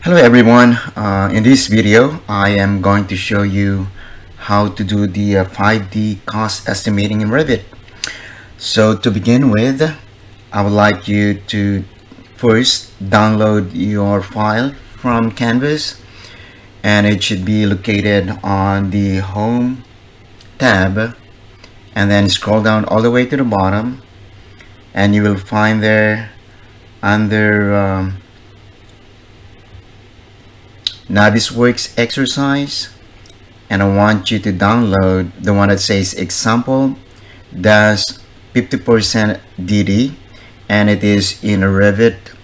Hello everyone, in this video I am going to show you how to do the 5D cost estimating in Revit. So to begin with, I would like you to first download your file from Canvas, and it should be located on the Home tab, and then scroll down all the way to the bottom and you will find there under Navisworks exercise, and I want you to download the one that says example dash 50% DD, and it is in a Revit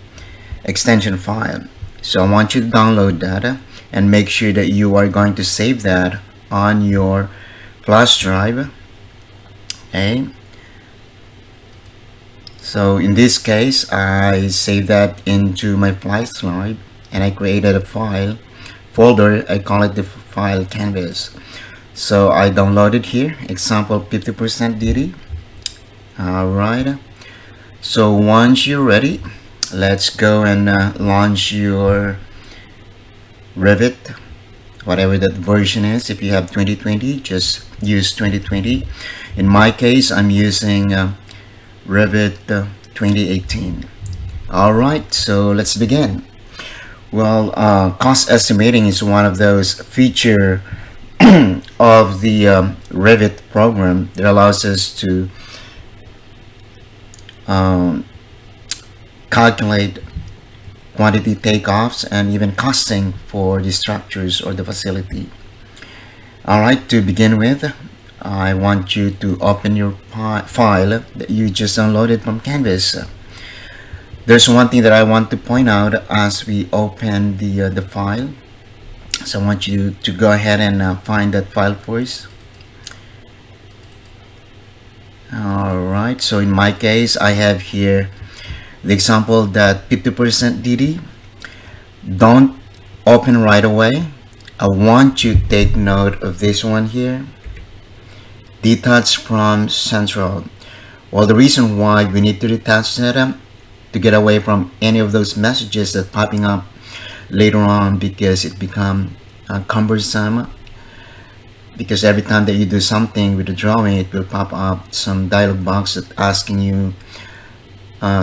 extension file. So I want you to download that and make sure that you are going to save that on your flash drive. Okay, so in this case I saved that into my flash drive and I created a folder. I call it the file Canvas. So I downloaded here example 50% DD. Alright, so once you're ready, let's go and launch your Revit, whatever that version is. If you have 2020, just use 2020. In my case, I'm using Revit 2018. Alright, so let's begin. Well, cost estimating is one of those features of the Revit program that allows us to calculate quantity takeoffs and even costing for the structures or the facility. Alright, to begin with, I want you to open your file that you just downloaded from Canvas. There's one thing that I want to point out as we open the file. So I want you to go ahead and find that file first. Alright, so in my case I have here the example that 50% DD. Don't open right away. I want you to take note of this one here, detach from central. Well, the reason why we need to detach that to get away from any of those messages that popping up later on, because it become cumbersome, because every time that you do something with the drawing, it will pop up some dialog box that asking you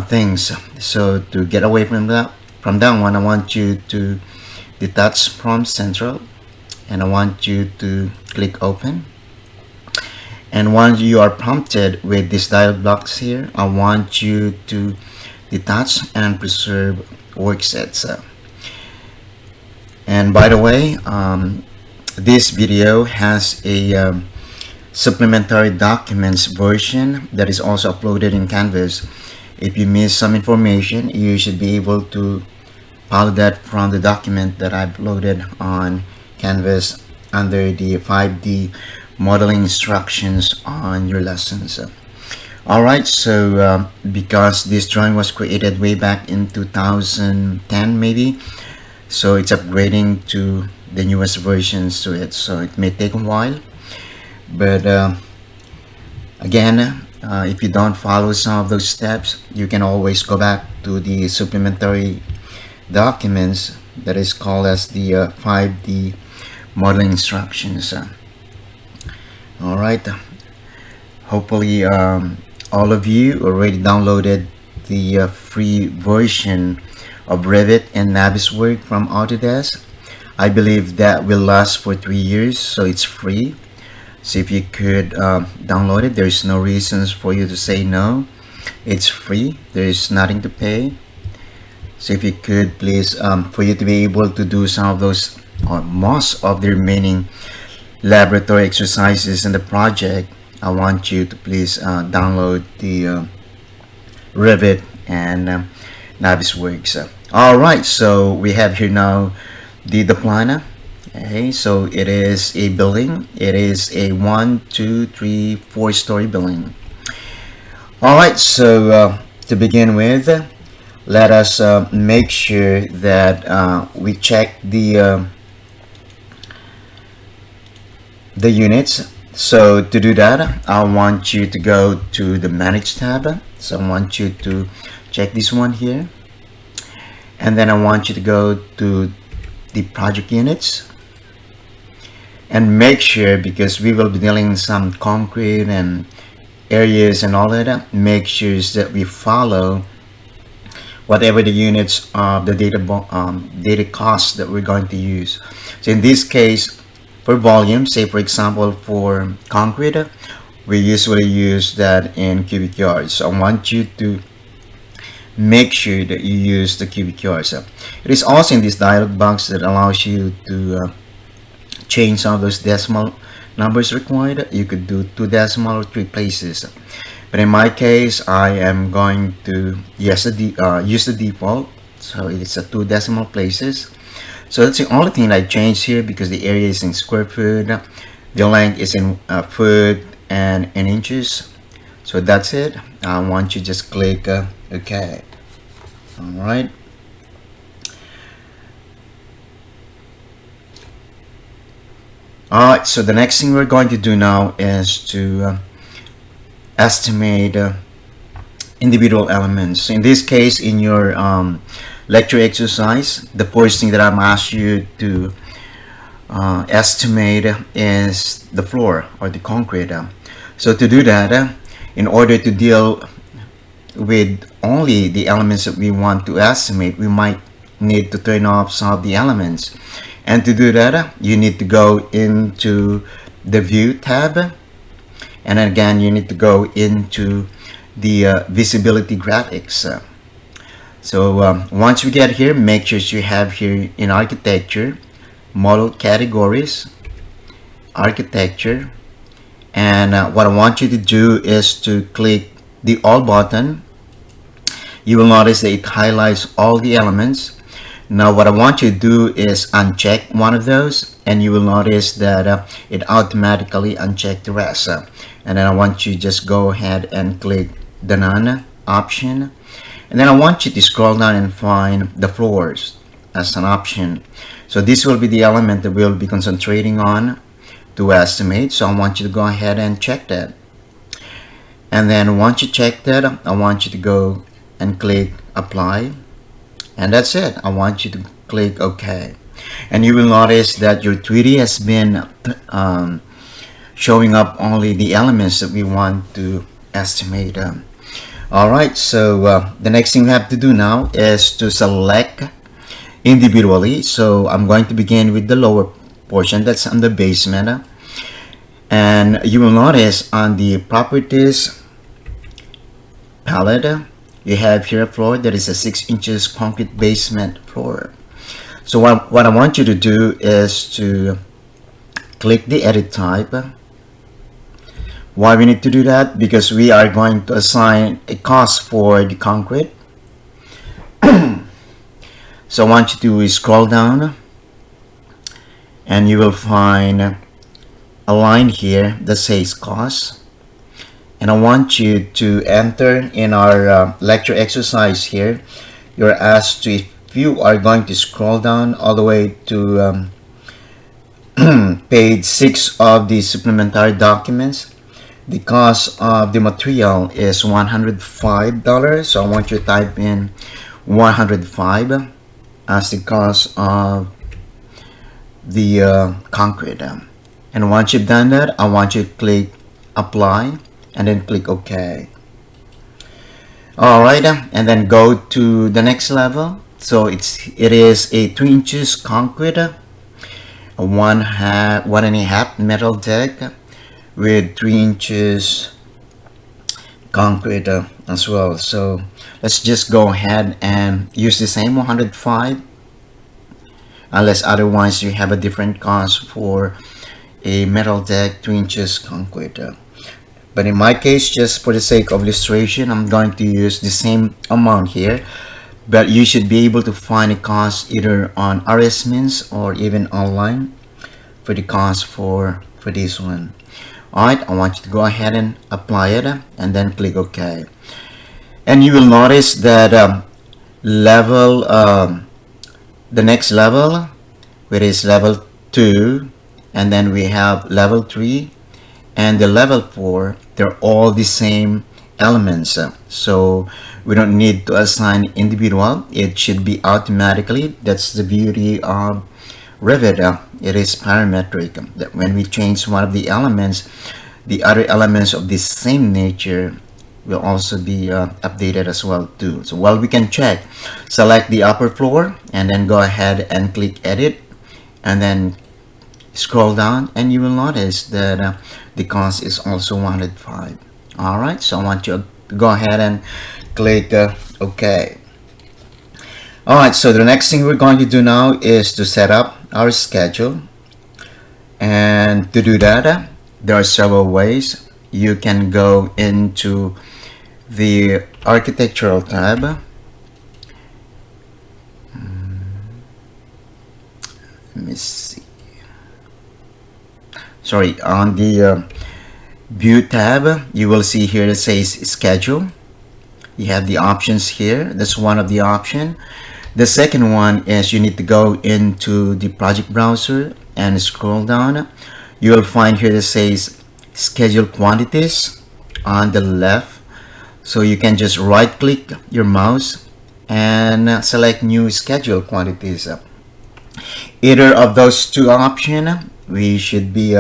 things. So to get away from that one, I want you to detach from central and I want you to click open. And once you are prompted with this dialog box here, I want you to detach and preserve work sets. And by the way, this video has a supplementary documents version that is also uploaded in Canvas. If you miss some information, you should be able to follow that from the document that I uploaded on Canvas under the 5D modeling instructions on your lessons. Alright, so because this drawing was created way back in 2010 maybe, so it's upgrading to the newest versions to it, so it may take a while, but again, if you don't follow some of those steps, you can always go back to the supplementary documents that is called as the 5D modeling instructions. Alright, hopefully all of you already downloaded the free version of Revit and Navisworks from Autodesk. I believe that will last for 3 years, so it's free. So if you could download it, there's no reasons for you to say no. It's free, there's nothing to pay. So if you could please, for you to be able to do some of those or most of the remaining laboratory exercises in the project, I want you to please download the Revit and Navisworks. Alright, so we have here now the plan. Okay, so it is a building. It is a 1, 2, 3, 4 story building. Alright, so to begin with, let us make sure that we check the units. So to do that, I want you to go to the Manage tab. So I want you to check this one here, and then I want you to go to the project units, and make sure, because we will be dealing some concrete and areas and all of that, make sure that we follow whatever the units of the data cost that we're going to use. So in this case, for volume, say for example for concrete, we usually use that in cubic yards. So I want you to make sure that you use the cubic yards. It is also in this dialog box that allows you to change some of those decimal numbers required. You could do 2 decimal or 3 places. But in my case, I am going to use the default. So it's a 2 decimal places. So that's the only thing I changed here, because the area is in square foot, the length is in foot and in inches. So that's it. I want you to just click OK. All right. Alright, so the next thing we're going to do now is to estimate individual elements. In this case, in your lecture exercise, the first thing that I'm asking you to estimate is the floor or the concrete. So to do that, in order to deal with only the elements that we want to estimate, we might need to turn off some of the elements. And to do that, you need to go into the View tab, and again you need to go into the Visibility Graphics. So once we get here, make sure you have here in Architecture, Model Categories, Architecture, and what I want you to do is to click the All button. You will notice that it highlights all the elements. Now what I want you to do is uncheck one of those, and you will notice that it automatically unchecked the rest. And then I want you to just go ahead and click the None option. And then I want you to scroll down and find the floors as an option. So this will be the element that we'll be concentrating on to estimate. So I want you to go ahead and check that. And then once you check that, I want you to go and click Apply. And that's it. I want you to click OK. And you will notice that your 3D has been showing up only the elements that we want to estimate. Alright, so the next thing we have to do now is to select individually. So I'm going to begin with the lower portion, that's on the basement. And you will notice on the Properties palette, you have here a floor that is a 6 inches concrete basement floor. So what I want you to do is to click the Edit type. Why we need to do that? Because we are going to assign a cost for the concrete. So I want you to scroll down, and you will find a line here that says cost. And I want you to enter in our lecture exercise here. You're asked to, if you are going to scroll down all the way to page 6 of the supplementary documents, the cost of the material is $105. So I want you to type in 105 as the cost of the concrete. And once you've done that, I want you to click Apply and then click OK. Alright, and then go to the next level. So it is a 3 inches concrete, a 1.5 metal deck with 3 inches concrete as well. So let's just go ahead and use the same 105, unless otherwise you have a different cost for a metal deck 3 inches concrete. But in my case, just for the sake of illustration, I'm going to use the same amount here. But you should be able to find a cost either on RSMins or even online for the cost for this one. Alright, I want you to go ahead and apply it and then click OK. And you will notice that the next level, which is level 2, and then we have level 3 and the level 4, they're all the same elements. So we don't need to assign individual. It should be automatically. That's the beauty of Revit. It is parametric. That when we change one of the elements, the other elements of the same nature will also be updated as well too. So we can check, select the upper floor and then go ahead and click edit and then scroll down, and you will notice that the cost is also 105. All right, so I want you to go ahead and click OK. All right, so the next thing we're going to do now is to set up our schedule. And to do that, there are several ways. You can go into the architectural tab. Let me see. Sorry, on the view tab, you will see here it says schedule. You have the options here. That's one of the options. The second one is you need to go into the project browser and scroll down. You will find here that says schedule quantities on the left. So you can just right click your mouse and select new schedule quantities. Either of those two options, we should be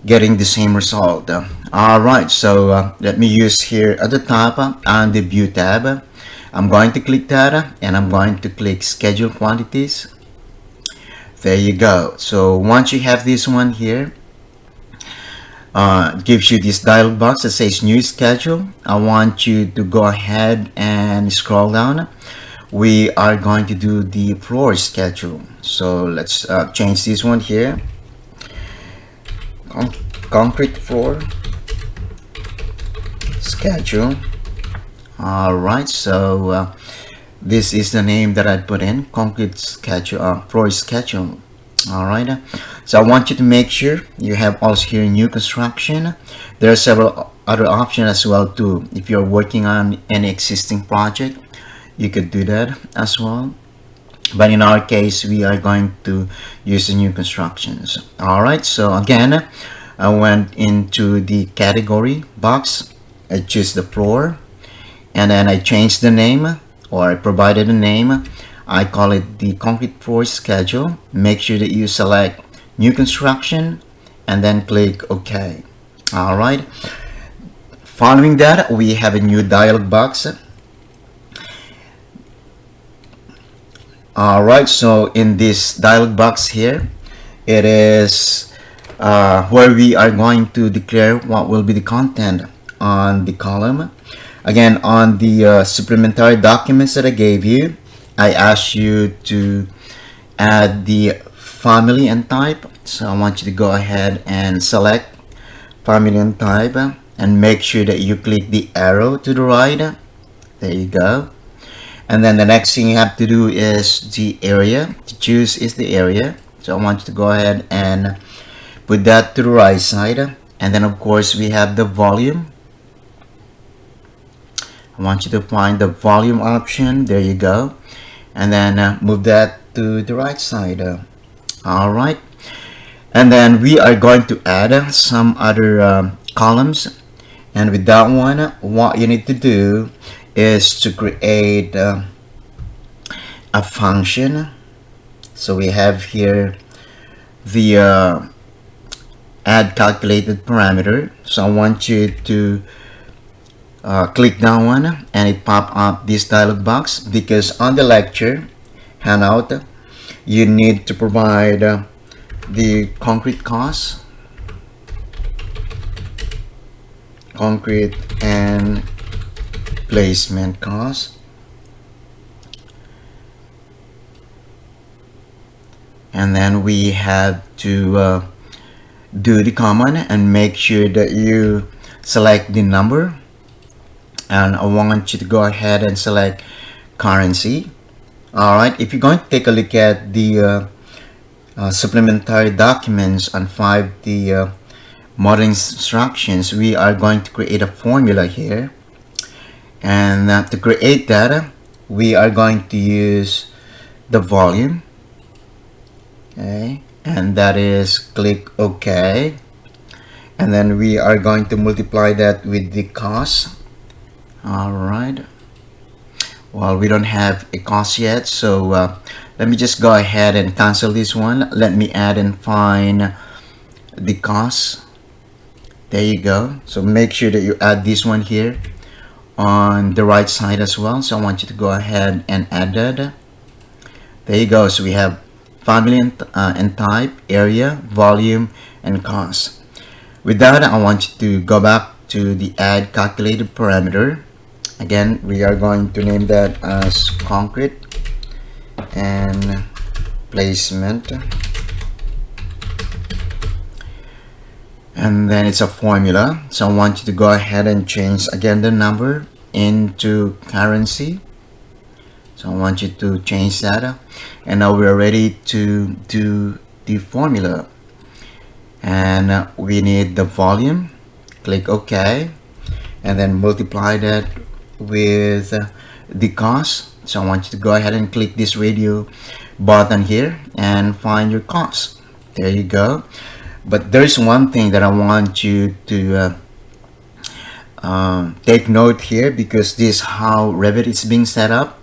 getting the same result. Alright, so let me use here at the top on the view tab. I'm going to click that and I'm going to click schedule quantities. There you go. So once you have this one here, it gives you this dialog box that says new schedule. I want you to go ahead and scroll down. We are going to do the floor schedule. So let's change this one here. Concrete floor schedule. Alright, so this is the name that I put in, concrete schedule, floor schedule. Alright, so I want you to make sure you have also here new construction. There are several other options as well too. If you're working on an existing project, you could do that as well. But in our case, we are going to use the new constructions. Alright, so again, I went into the category box. I choose the floor. And then I changed the name, or I provided a name. I call it the concrete floor schedule. Make sure that you select new construction and then click OK. All right. Following that, we have a new dialog box. All right. So in this dialog box here, it is where we are going to declare what will be the content on the column. Again, on the supplementary documents that I gave you, I asked you to add the family and type. So I want you to go ahead and select family and type and make sure that you click the arrow to the right. There you go. And then the next thing you have to do is the area. To choose is the area. So I want you to go ahead and put that to the right side. And then of course we have the volume. I want you to find the volume option. There you go. And then move that to the right side. Alright. And then we are going to add some other columns. And with that one, what you need to do is to create a function. So we have here the add calculated parameter. So I want you to click that one and it pop up this dialog box, because on the lecture handout you need to provide the concrete cost, concrete and placement cost, and then we have to do the command and make sure that you select the number. And I want you to go ahead and select currency. Alright, if you're going to take a look at the supplementary documents on 5, the modeling instructions, we are going to create a formula here. And to create that, we are going to use the volume. Okay, and that is click OK. And then we are going to multiply that with the cost. All right. Well, we don't have a cost yet, so let me just go ahead and cancel this one. Let me add and find the cost. There you go. So make sure that you add this one here on the right side as well. So I want you to go ahead and add that. There you go. So we have family and type, area, volume, and cost. With that, I want you to go back to the add calculated parameter. Again, we are going to name that as concrete and placement. And then it's a formula. So I want you to go ahead and change again the number into currency. So I want you to change that. And now we're ready to do the formula. And we need the volume. Click OK. And then multiply that with the cost. So I want you to go ahead and click this radio button here and find your cost. There you go. But there's one thing that I want you to take note here, because this is how Revit is being set up.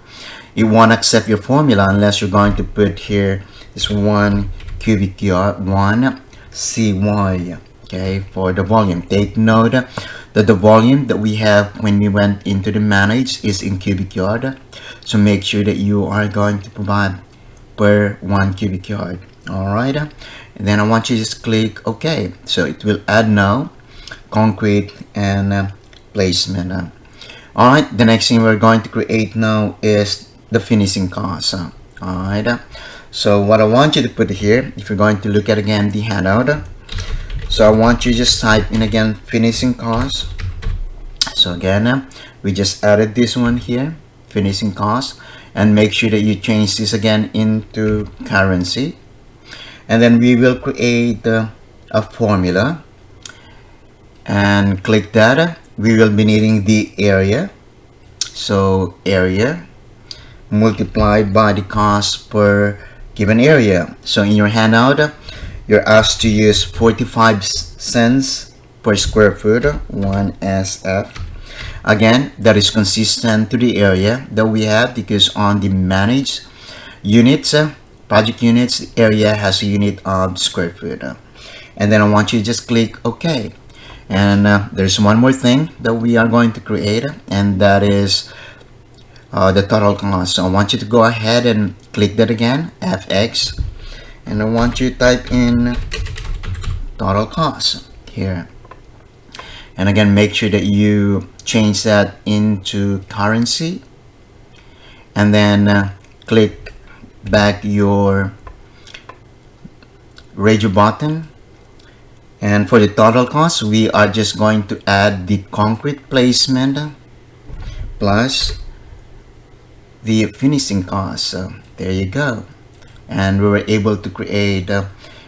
It won't accept your formula unless you're going to put here this 1 cubic yard, 1 CY, okay, for the volume. Take note that the volume that we have when we went into the manage is in cubic yard. So make sure that you are going to provide per 1 cubic yard. All right. And then I want you to just click OK. So it will add now concrete and placement. All right. The next thing we're going to create now is the finishing cost. All right. So what I want you to put here, if you're going to look at again the handout, so I want you to just type in again finishing cost. So again, we just added this one here, finishing cost, and make sure that you change this again into currency. And then we will create a formula and click that. We will be needing the area. So area multiplied by the cost per given area. So in your handout, you're asked to use 45 cents per square foot, 1 SF. Again, that is consistent to the area that we have, because on the managed units, project units, the area has a unit of square foot. And then I want you to just click OK. And there's one more thing that we are going to create, and that is the total cost. So I want you to go ahead and click that again, FX, and I want you to type in total cost here. And again, make sure that you change that into currency, and then click back your radio button. And for the total cost, we are just going to add the concrete placement plus the finishing cost. There you go. And we were able to create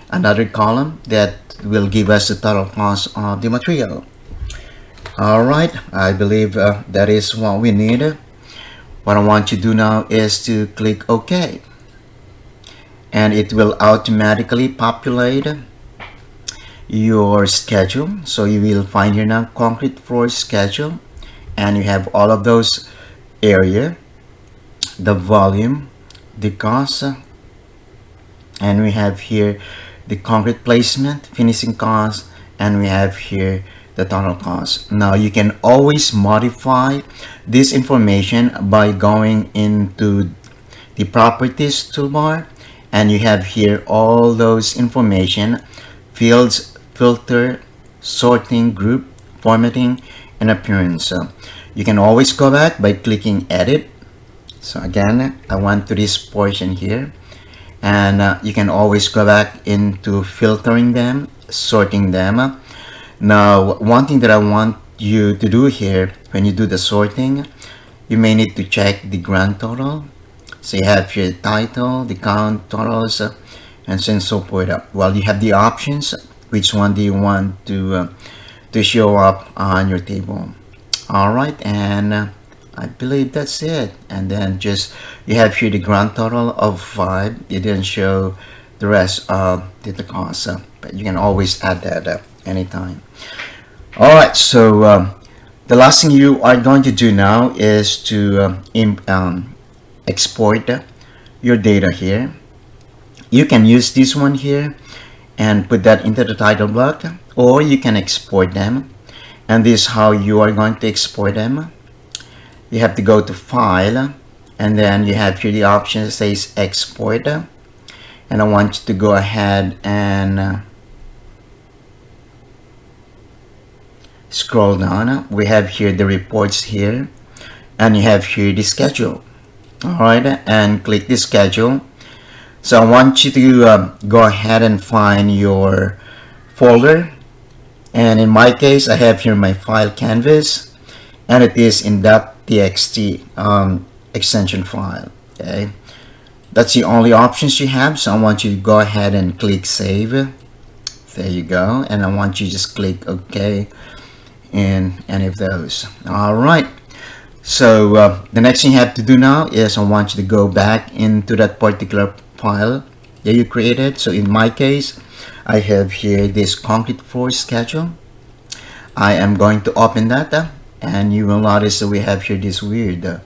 another column that will give us the total cost of the material. All right, I believe that is what we need. What I want you to do now is to click OK, and it will automatically populate your schedule. So you will find here now concrete floor schedule, and you have all of those area, the volume, the cost, and we have here the concrete placement, finishing cost, and we have here the total cost. Now you can always modify this information by going into the properties toolbar, and you have here all those information, fields, filter, sorting, group, formatting, and appearance. You can always go back by clicking edit. So again, I went to this portion here, and you can always go back into filtering them, sorting them. Now, one thing that I want you to do here, when you do the sorting, you may need to check the grand total. So you have your title, the count totals, and so forth. Well, you have the options. Which one do you want to show up on your table? All right, and I believe that's it. And then just you have here the grand total of 5. It didn't show the rest of the cost, but you can always add that anytime. All right, so The last thing you are going to do now is to export your data here. You can use this one here and put that into the title block, or you can export them. And this is how you are going to export them. You have to go to File, and then you have here the option that says Export. And I want you to go ahead and scroll down. We have here the reports here, and you have here the schedule. Alright, and click the schedule. So I want you to go ahead and find your folder, and in my case I have here my file canvas, and it is in .txt extension file. Okay, that's the only options you have, so I want you to go ahead and click save. There you go, and I want you to just click OK in any of those. Alright, so the next thing you have to do now is I want you to go back into that particular file that you created. So in my case, I have here this concrete floor schedule. I am going to open that, and you will notice that we have here this weird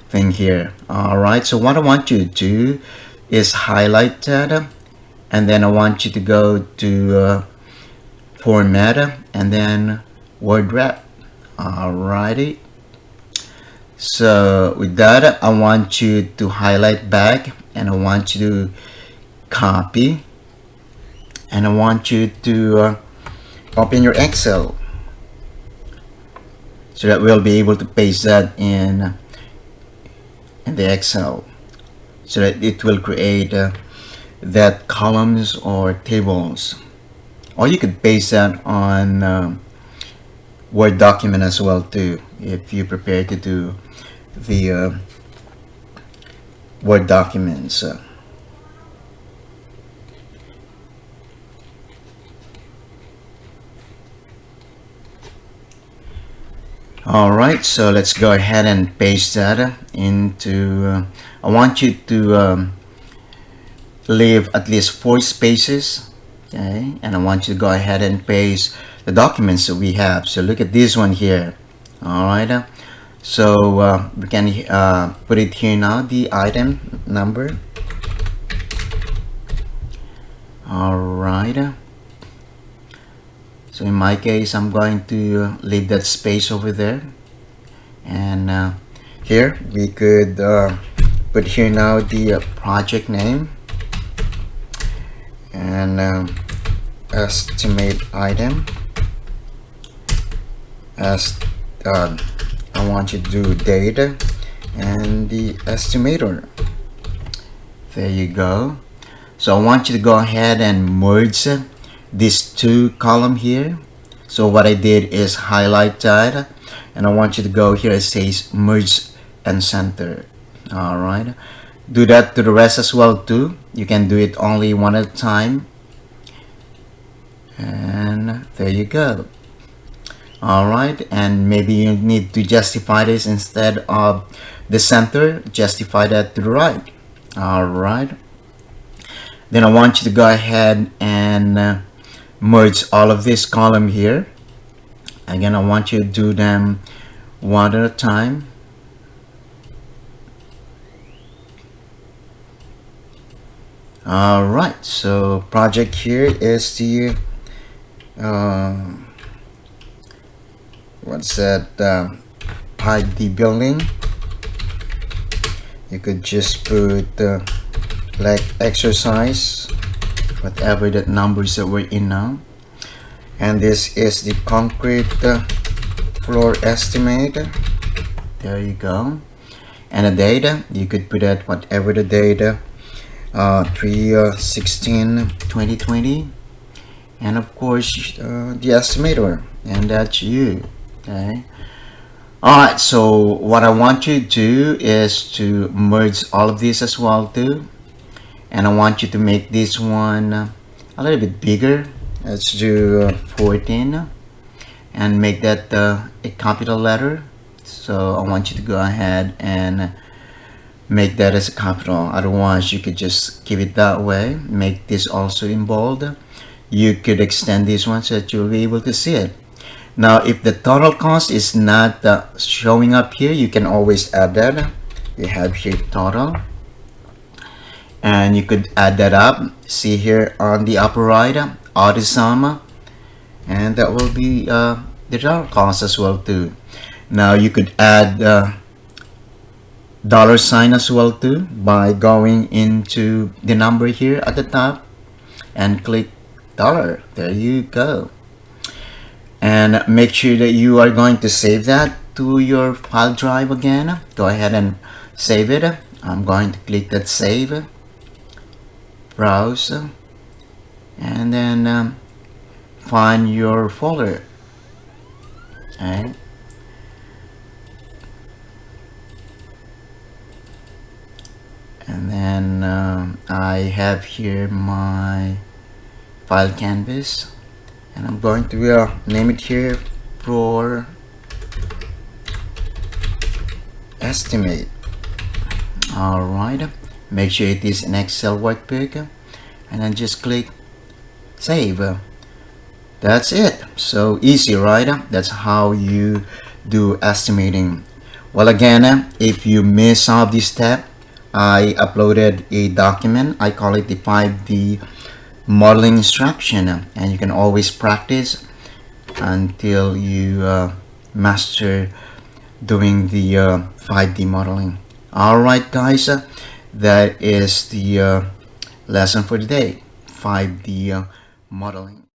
thing here. Alright, so what I want you to do is highlight that, and then I want you to go to format, and then word wrap. Alrighty, so with that, I want you to highlight back, and I want you to copy, and I want you to open your Excel so that we'll be able to paste that in the Excel, so that it will create that columns or tables, or you could paste that on Word document as well too, if you prepare to do the Word documents. Alright, so let's go ahead and paste that into I want you to leave at least 4 spaces, okay, and I want you to go ahead and paste the documents that we have. So look at this one here. Alright, so we can put it here now, the item number. Alright, so in my case I'm going to leave that space over there, and here we could put here now the project name, and estimate item as I want you to do data and the estimator. There you go. So I want you to go ahead and merge these 2 columns here. So what I did is highlight that, and I want you to go here. It says merge and center. Alright, do that to the rest as well too. You can do it only one at a time, and there you go. Alright, and maybe you need to justify this instead of the center, justify that to the right. Alright, then I want you to go ahead and merge all of this column here. Again, I want you to do them one at a time. Alright, so project here is the what's that, hide the building. You could just put like exercise, whatever that numbers that we're in now, and this is the concrete floor estimate. There you go. And the data, you could put that whatever the data, 3/16/2020, and of course the estimator, and that's you. Okay, alright, so what I want you to do is to merge all of this as well too, and I want you to make this one a little bit bigger. Let's do 14 and make that a capital letter. So I want you to go ahead and make that as a capital. Otherwise you could just keep it that way. Make this also in bold. You could extend this one so that you'll be able to see it. Now, if the total cost is not showing up here, you can always add that. You have here total, and you could add that up. See here on the upper right, auto sum, and that will be the total cost as well too. Now you could add dollar sign as well too by going into the number here at the top and click dollar. There you go. And make sure that you are going to save that to your file drive again. Go ahead and save it. I'm going to click that save, browse, and then find your folder. Okay. And then I have here my file canvas, and I'm going to name it here for estimate. Alright, make sure it is an Excel workbook, and then just click save. That's it. So easy, right? That's how you do estimating. Well, again, if you miss some of this step, I uploaded a document. I call it the 5D modeling instruction, and you can always practice until you master doing the 5D modeling. Alright guys, that is the lesson for today, 5D modeling.